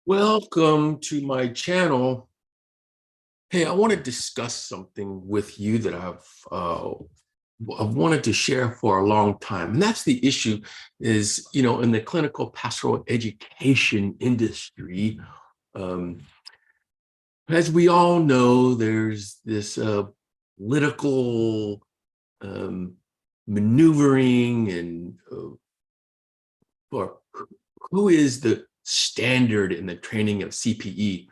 Welcome to my channel. Hey, I want to discuss something with you that I've wanted to share for a long time. And that's the issue is, in the clinical pastoral education industry, um, as we all know, there's this political um, maneuvering and for who is the standard in the training of CPE.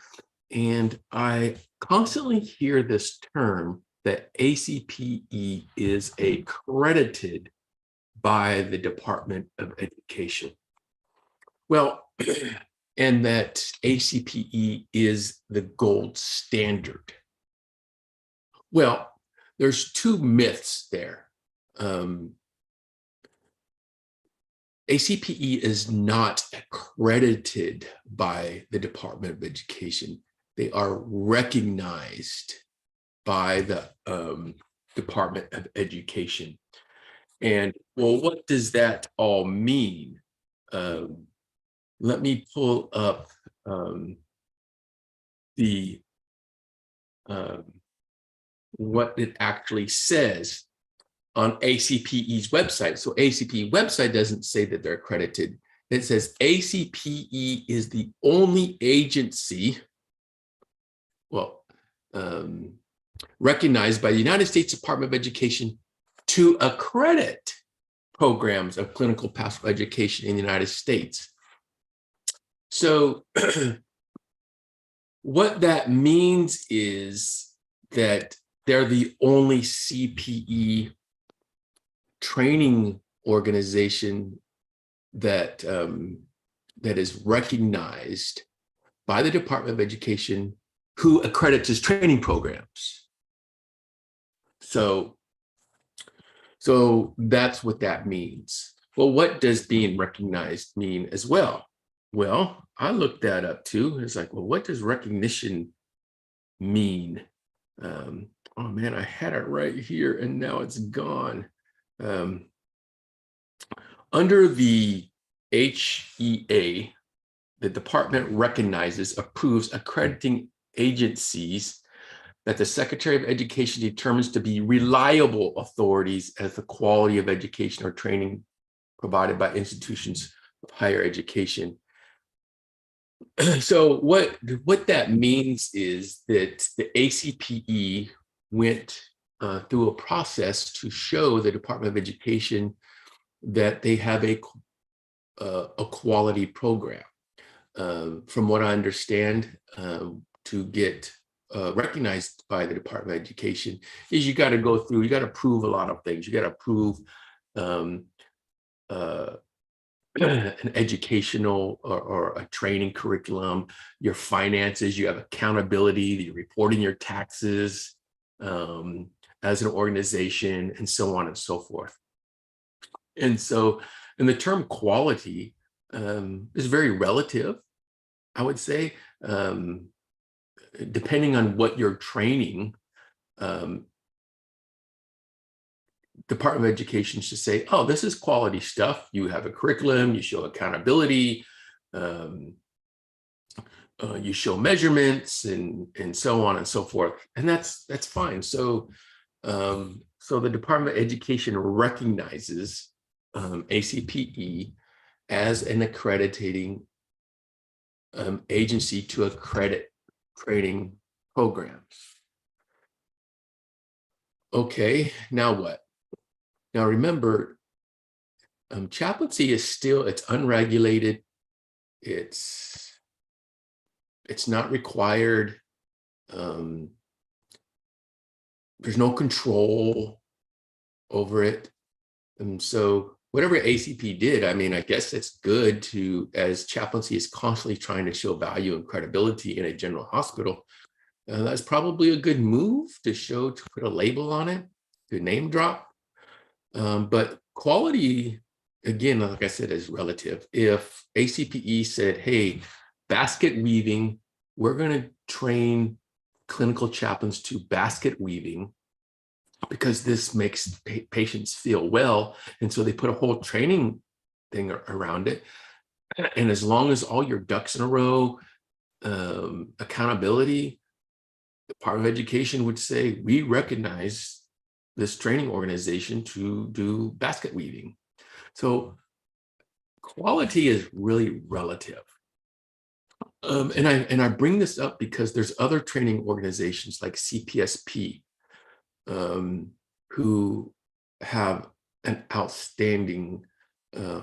And I constantly hear this term that ACPE is accredited by the Department of Education. Well, and that ACPE is the gold standard. Well, there's two myths there. ACPE is not accredited by the Department of Education. They are recognized by the Department of Education. And well, what does that all mean? Let me pull up what it actually says on ACPE's website. So ACPE website doesn't say that they're accredited. It says ACPE is the only agency, recognized by the United States Department of Education to accredit programs of clinical pastoral education in the United States. So what that means is that they're the only CPE training organization that is recognized by the Department of Education who accredits its training programs. So that's what that means. Well, what does being recognized mean as well? Well, I looked that up too. It's like, well, what does recognition mean? Oh man, I had it right here and now it's gone. Under the HEA, the department recognizes, approves accrediting agencies that the Secretary of Education determines to be reliable authorities as the quality of education or training provided by institutions of higher education. So what that means is that the ACPE went through a process to show the Department of Education that they have a quality program. From what I understand, to get recognized by the Department of Education is you got to prove a lot of things. You got to prove an educational or a training curriculum, your finances, you have accountability, you're reporting your taxes as an organization, and so on and so forth. And the term quality is very relative, I would say, depending on what you're training. Department of Education should say, oh, this is quality stuff. You have a curriculum, you show accountability, you show measurements, and so on and so forth. And that's fine. So the Department of Education recognizes ACPE as an accrediting agency to accredit training programs. Okay, now what? Now remember, chaplaincy is still, it's unregulated. It's not required. There's no control over it. And so whatever ACP did, I mean, I guess it's good to, as chaplaincy is constantly trying to show value and credibility in a general hospital, that's probably a good move to put a label on it, to name drop. But quality, again, like I said, is relative. If ACPE said, hey, basket weaving, we're going to train clinical chaplains to basket weaving because this makes patients feel well. And so they put a whole training thing around it. And as long as all your ducks in a row, accountability, the Department of Education would say, we recognize this training organization to do basket weaving. So quality is really relative. And I bring this up because there's other training organizations like CPSP who have an outstanding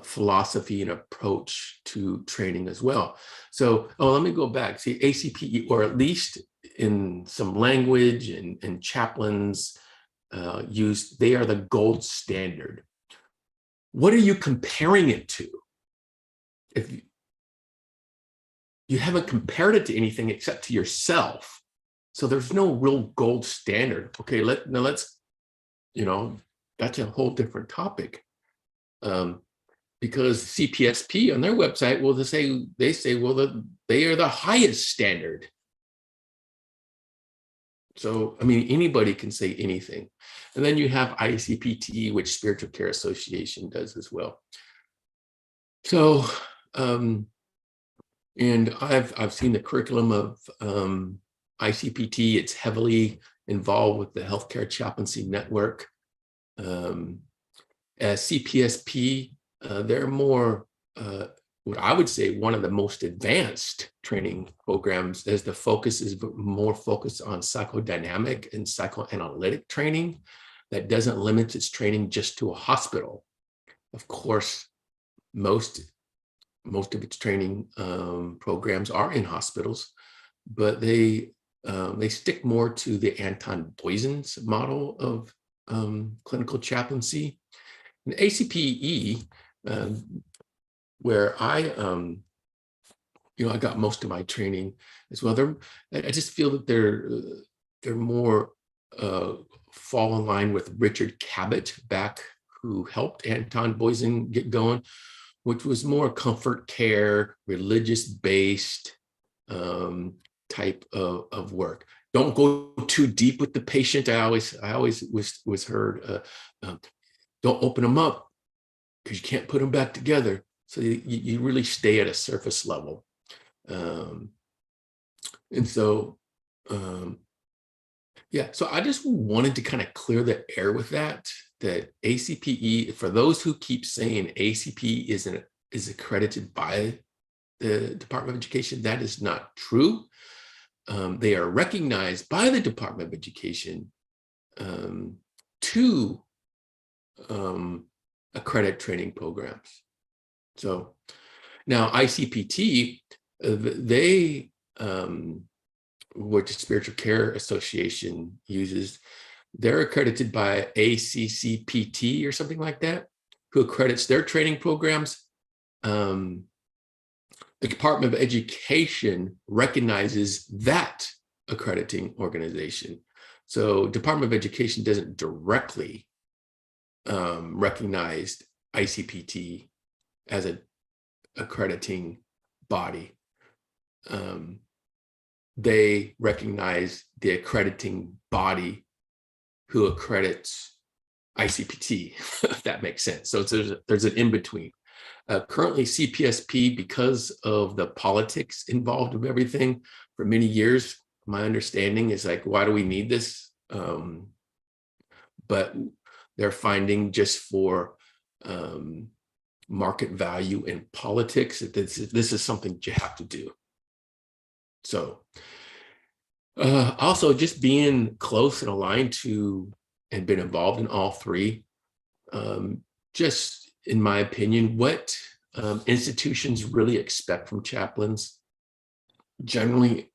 philosophy and approach to training as well. So, let me go back. See, ACPE, or at least in some language and chaplains use, they are the gold standard. What are you comparing it to? If you haven't compared it to anything except to yourself, so there's no real gold standard. Okay, let's, that's a whole different topic. Because CPSP on their website, well, they say, well, they are the highest standard. So, I mean, anybody can say anything. And then you have ACPE, which Spiritual Care Association does as well. So, and I've seen the curriculum of ICPT. It's heavily involved with the Healthcare Chaplaincy Network. As CPSP, they're more, what I would say, one of the most advanced training programs, as the focus is more focused on psychodynamic and psychoanalytic training that doesn't limit its training just to a hospital. Of course, most of its training programs are in hospitals, but they stick more to the Anton Boysen's model of clinical chaplaincy. And ACPE, where I got most of my training as well. I just feel that they're more fall in line with Richard Cabot back, who helped Anton Boysen get going, which was more comfort care, religious-based type of work. Don't go too deep with the patient. I always was heard, don't open them up because you can't put them back together. So you really stay at a surface level. And so, yeah, so I just wanted to kind of clear the air with that ACPE, for those who keep saying ACPE is accredited by the Department of Education, that is not true. They are recognized by the Department of Education to accredit training programs. So now ICPT, they, which Spiritual Care Association uses, they're accredited by ACCPT or something like that, who accredits their training programs. The Department of Education recognizes that accrediting organization. So Department of Education doesn't directly recognize ICPT as an accrediting body. They recognize the accrediting body who accredits ICPT, if that makes sense. So there's an in-between. Currently, CPSP, because of the politics involved with everything, for many years, my understanding is like, why do we need this? But they're finding, just for market value in politics, that this is something that you have to do. So also, just being close and aligned to and been involved in all three, just in my opinion, what institutions really expect from chaplains. Generally,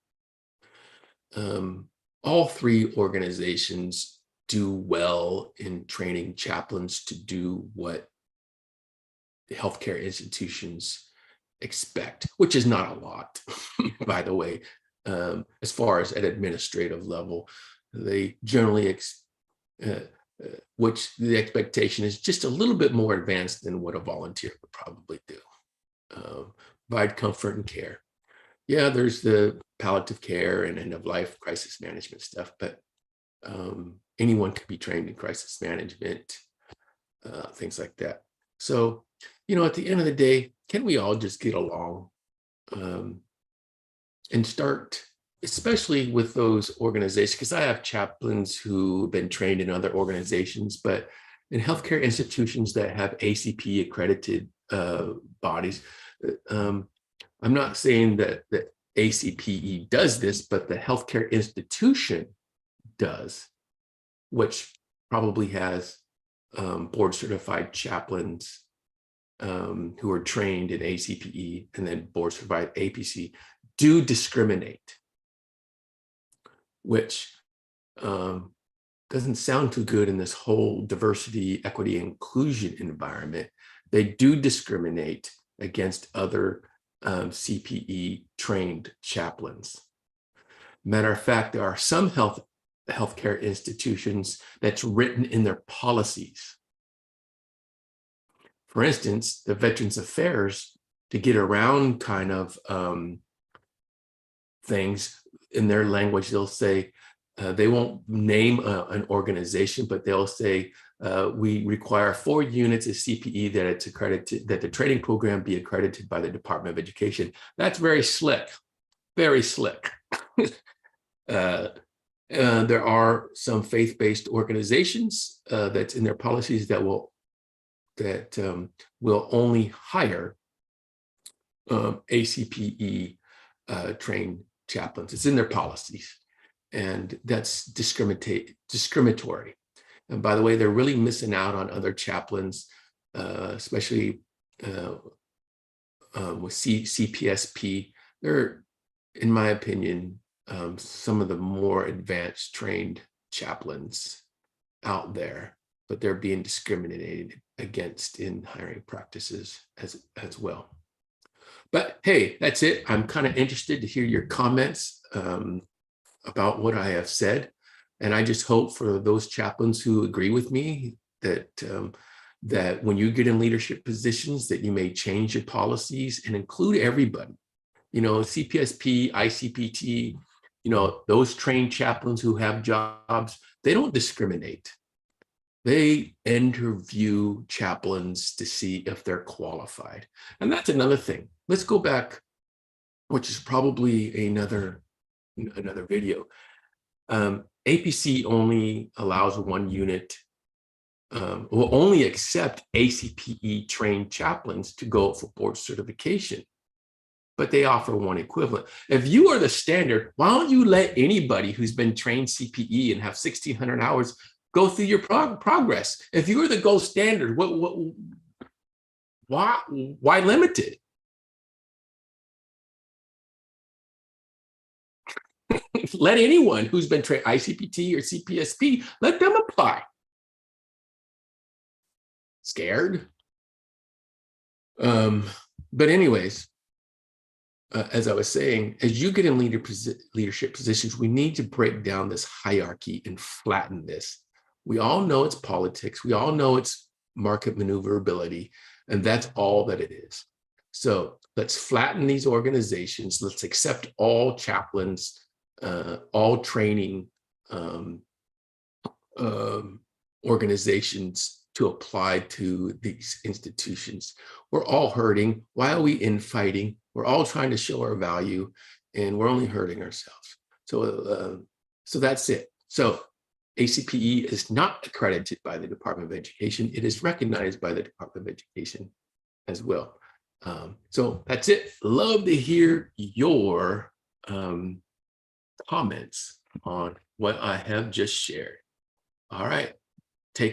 all three organizations do well in training chaplains to do what healthcare institutions expect, which is not a lot, by the way. As far as at administrative level, they generally which the expectation is just a little bit more advanced than what a volunteer would probably do. Provide comfort and care. Yeah, there's the palliative care and end-of-life crisis management stuff, but anyone could be trained in crisis management, things like that. So, at the end of the day, can we all just get along? and start, especially with those organizations, because I have chaplains who have been trained in other organizations, but in healthcare institutions that have ACPE accredited bodies, I'm not saying that ACPE does this, but the healthcare institution does, which probably has board certified chaplains who are trained in ACPE and then board certified APC, do discriminate, which doesn't sound too good in this whole diversity, equity, inclusion environment. They do discriminate against other CPE trained chaplains. Matter of fact, there are some healthcare institutions that's written in their policies. For instance, the Veterans Affairs, to get around kind of things in their language, they'll say, they won't name an organization, but they'll say, we require 4 units of CPE that it's accredited, that the training program be accredited by the Department of Education. That's very slick, very slick. There are some faith-based organizations that's in their policies that will only hire ACPE trained chaplains. It's in their policies, and that's discriminatory. And by the way, they're really missing out on other chaplains, especially with CPSP. They're, in my opinion, some of the more advanced trained chaplains out there, but they're being discriminated against in hiring practices as well. But hey, that's it. I'm kind of interested to hear your comments about what I have said. And I just hope for those chaplains who agree with me that that when you get in leadership positions, that you may change your policies and include everybody. You know, CPSP, ICPT, you know, those trained chaplains who have jobs, they don't discriminate. They interview chaplains to see if they're qualified. And that's another thing. Let's go back, which is probably another video. APC only allows 1 unit, will only accept ACPE trained chaplains to go for board certification, but they offer 1 equivalent. If you are the standard, why don't you let anybody who's been trained CPE and have 1,600 hours go through your progress? If you are the gold standard, why limit it? Let anyone who's been trained ICPT or CPSP, let them apply. Scared? But anyways, as I was saying, as you get in leadership positions, we need to break down this hierarchy and flatten this. We all know it's politics. We all know it's market maneuverability, and that's all that it is. So let's flatten these organizations. Let's accept all chaplains, all training organizations to apply to these institutions. We're all hurting. Why are we infighting? We're all trying to show our value, and we're only hurting ourselves. So, so that's it. So ACPE is not accredited by the Department of Education. It is recognized by the Department of Education as well. So that's it. Love to hear your comments on what I have just shared. All right.